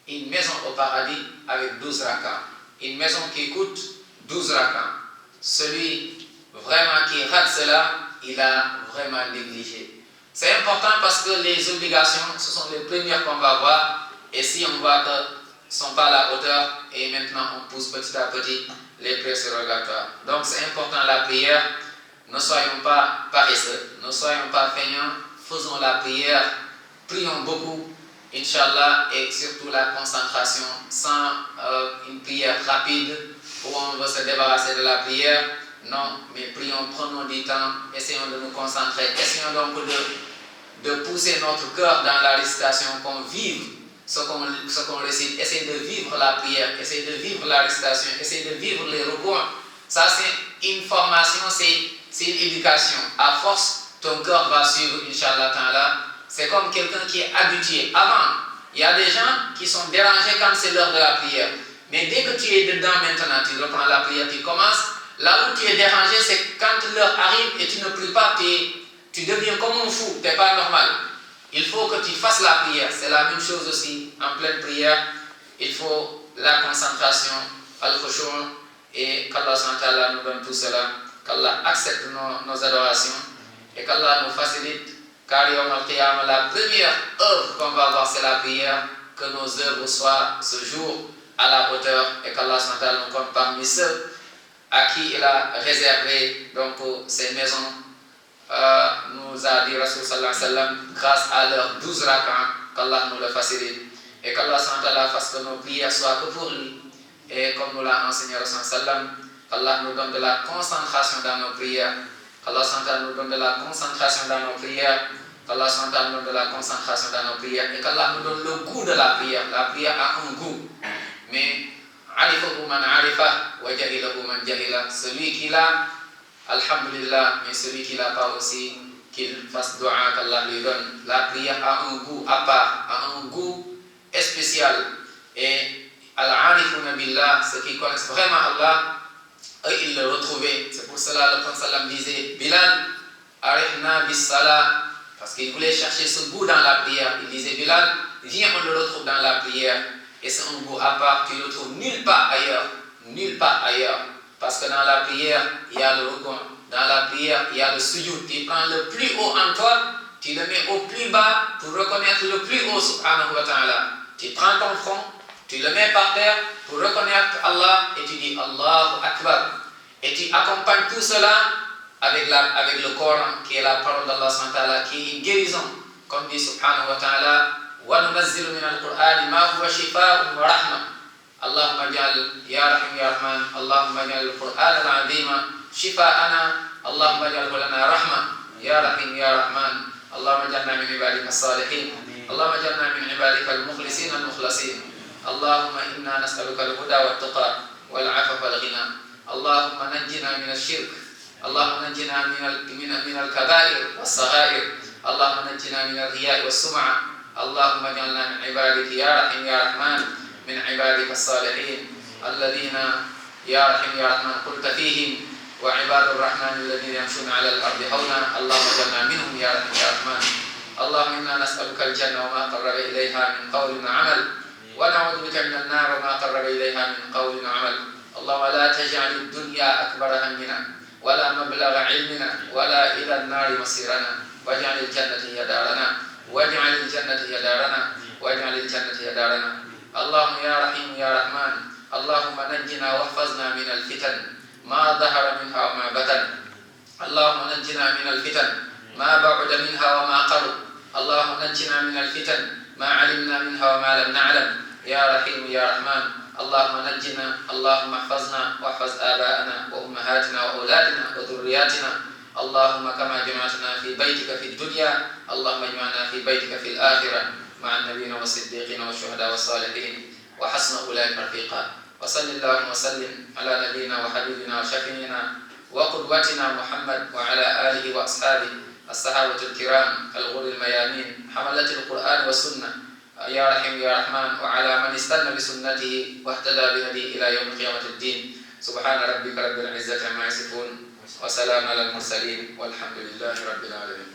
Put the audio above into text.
une maison au paradis avec 12 rakats. Une maison qui coûte 12 rakats. Celui vraiment qui rate cela, il a vraiment négligé. C'est important parce que les obligations, ce sont les premières qu'on va voir. Et si on voit que ne sont pas à la hauteur, et maintenant on pousse petit à petit les prières surrogatoires. Donc c'est important la prière. Ne soyons pas paresseux, ne soyons pas feignants, faisons la prière, prions beaucoup, Inch'Allah, et surtout la concentration, sans une prière rapide où on veut se débarrasser de la prière. Non, mais prions, prenons du temps, essayons de nous concentrer, essayons donc de pousser notre cœur dans la récitation, qu'on vive ce qu'on récite, essayez de vivre la prière, essayez de vivre la récitation, essayez de vivre les recours. Ça c'est une formation, c'est une éducation. À force, ton cœur va suivre, Inch'Allah Ta'ala. C'est comme quelqu'un qui est habitué. Avant, il y a des gens qui sont dérangés quand c'est l'heure de la prière. Mais dès que tu es dedans maintenant, tu reprends la prière, tu commences. Là où tu es dérangé, c'est quand l'heure arrive et tu ne pries pas, tu deviens comme un fou, tu n'es pas normal. Il faut que tu fasses la prière. C'est la même chose aussi en pleine prière. Il faut la concentration, al-khushu', et qu'Allah nous donne tout cela, qu'Allah accepte nos adorations et qu'Allah nous facilite. Car la première œuvre qu'on va avoir, c'est la prière. Que nos œuvres soient ce jour à la hauteur et qu'Allah nous compte parmi ceux à qui il a réservé donc ces maisons. Nous a dit Rasul sallallahu alayhi wa sallam, grâce à leurs 12 rakats, qu'Allah nous le facilite et qu'Allah fasse que nos prières soient que pour lui. Et comme nous l'a enseigné Rasul sallallahu alayhi wa sallam, qu'Allah nous donne de la concentration dans nos prières, qu'Allah nous donne de la concentration dans nos prières, qu'Allah nous donne de la concentration dans nos prières et qu'Allah nous donne le goût de la prière. La prière a un goût, mais arifahu man arifa wa jahilahu man jahila. Celui qui l'a, alhamdulillah, mais celui qui l'a pas aussi, qu'il fasse dua, qu'Allah lui donne. La prière a un goût à part, a un goût spécial. Et al-arifuna billah, ceux qui connaissent vraiment Allah, eux ils le retrouvaient. C'est pour cela le prophète sallam disait, Bilal, arifna bis salah, parce qu'il voulait chercher ce goût dans la prière. Il disait, Bilal, viens, on le retrouve dans la prière. Et c'est un goût à part, tu le trouves nulle part ailleurs. Nulle part ailleurs. Parce que dans la prière, il y a le recours. Dans la prière, il y a le sujoud. Tu prends le plus haut en toi, tu le mets au plus bas pour reconnaître le plus haut, subhanahu wa ta'ala. Tu prends ton front, tu le mets par terre pour reconnaître Allah et tu dis Allahu Akbar. Et tu accompagnes tout cela avec le Coran, qui est la parole d'Allah subhanahu wa ta'ala, qui est une guérison. Comme dit subhanahu wa ta'ala, وَنُنَزِّلُ مِنَ الْقُرْآنِ مَا هُوَ شِفَاءٌ وَرَحْمَةٌ. اللهم اجعل يا رحيم يا رحمن، اللهم اجعل القرآن العظيم شفاءنا، اللهم اجعله لنا رحمة يا رحيم يا رحمن، اللهم اجعلنا من عبادك الصالحين، اللهم اجعلنا من عبادك المخلصين المخلصين، اللهم إنا نسألك الهدى والتقى والعفو والغنى، اللهم نجنا من الشرك، اللهم نجنا من الكبائر والصغائر، اللهم نجنا من الرياء والسمعة، اللهم اجعلنا من عبادك يا رحيم يا رحمن، من عبادك الصالحين الذين يا رحيم يا رحمن قلت فيهم وعباد الرحمن الذين يمشون على الأرض هونا، اللهم اجعلنا منهم يا رحيم يا رحمن. اللهم إنا نسألك الجنة وما قرب إليها من قول وعمل، ونعوذ بك من النار وما قرب إليها من قول وعمل. اللهم لا تجعل الدنيا أكبر همنا ولا مبلغ علمنا ولا إلى النار مصيرنا، واجعل الجنة هي دارنا، واجعل الجنة هي دارنا، واجعل الجنة هي دارنا. اللهم يا رحيم يا رحمن، اللهم نجنا واحفظنا من الفتن ما ظهر منها وما بطن، اللهم نجنا من الفتن ما بعد منها وما قرب، اللهم نجنا من الفتن ما علمنا منها وما لم نعلم يا رحيم يا رحمن. اللهم نجنا، اللهم احفظنا واحفظ آباءنا وأمهاتنا وأولادنا وذرياتنا، اللهم كما جمعتنا في بيتك في الدنيا اللهم اجمعنا في بيتك في الآخرة مع النبيين والصديقين والشهداء والصالحين وحسن أولئك رفيقا. وصل اللهم وسلم على نبينا وحبيبنا وشفيعنا وقدوتنا محمد وعلى آله وأصحابه الصحابة الكرام الغر الميامين حملة القرآن والسنة يا رحيم يا رحمن، وعلى من استنى بسنته واهتدى بهديه إلى يوم قيامة الدين. سبحان ربك رب العزة عما يصفون وسلام على المرسلين والحمد لله رب العالمين.